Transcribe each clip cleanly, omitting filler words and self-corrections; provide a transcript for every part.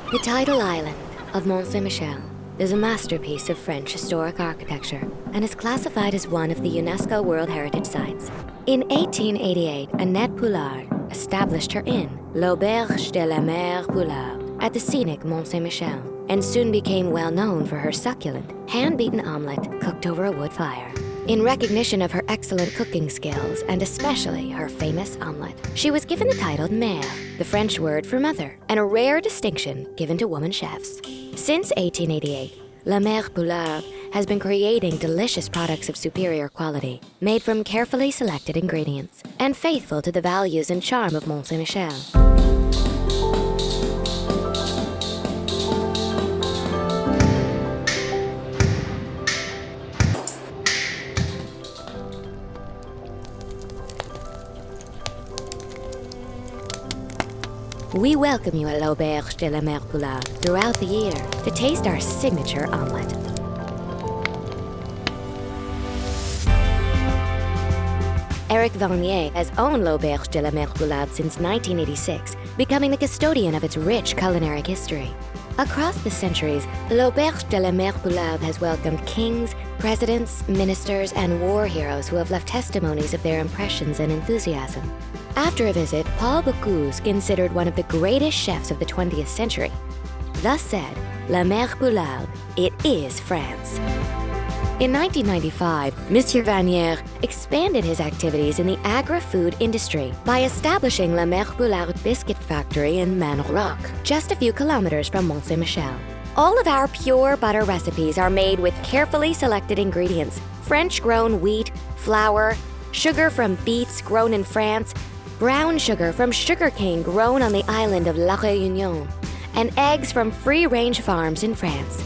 The tidal island of Mont Saint Michel is a masterpiece of French historic architecture and is classified as one of the UNESCO World Heritage Sites. In 1888, Annette Poulard established her inn, l'Auberge de la Mère Poulard, at the scenic Mont Saint Michel, and soon became well known for her succulent, hand-beaten omelette cooked over a wood fire. In recognition of her excellent cooking skills, and especially her famous omelette, she was given the title Mère, the French word for mother, and a rare distinction given to woman chefs. Since 1888, La Mère Poulard has been creating delicious products of superior quality, made from carefully selected ingredients, and faithful to the values and charm of Mont Saint Michel. We welcome you at l'Auberge de la Mère Poulard throughout the year to taste our signature omelette. Eric Vanier has owned l'Auberge de la Mère Poulard since 1986, becoming the custodian of its rich culinary history. Across the centuries, l'Auberge de la Mère Poulard has welcomed kings, presidents, ministers, and war heroes who have left testimonies of their impressions and enthusiasm. After a visit, Paul Bocuse considered one of the greatest chefs of the 20th century. Thus said, La Mère Poulard, it is France. In 1995, Monsieur Vanier expanded his activities in the agri-food industry by establishing La Mère Poulard Biscuit Factory in Manroc, just a few kilometers from Mont Saint Michel. All of our pure butter recipes are made with carefully selected ingredients: French-grown wheat, flour, sugar from beets grown in France, brown sugar from sugarcane grown on the island of La Réunion, and eggs from free-range farms in France.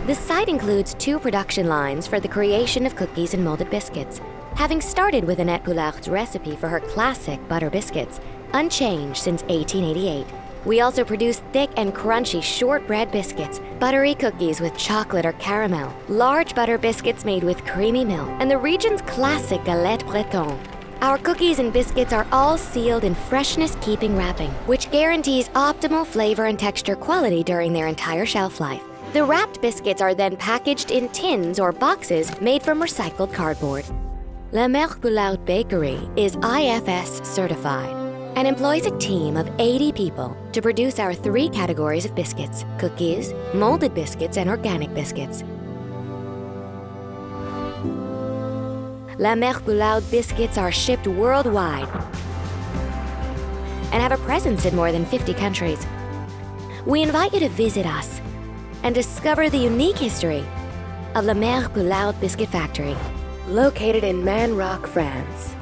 The site includes 2 production lines for the creation of cookies and molded biscuits. Having started with Annette Poulard's recipe for her classic butter biscuits, unchanged since 1888, we also produce thick and crunchy shortbread biscuits, buttery cookies with chocolate or caramel, large butter biscuits made with creamy milk, and the region's classic galette bretonne. Our cookies and biscuits are all sealed in freshness-keeping wrapping, which guarantees optimal flavor and texture quality during their entire shelf life. The wrapped biscuits are then packaged in tins or boxes made from recycled cardboard. La Mère Poulard Bakery is IFS certified and employs a team of 80 people to produce our 3 categories of biscuits: cookies, molded biscuits, and organic biscuits. La Mère Poulard biscuits are shipped worldwide and have a presence in more than 50 countries. We invite you to visit us and discover the unique history of La Mère Poulard Biscuit Factory, located in Manroc, France.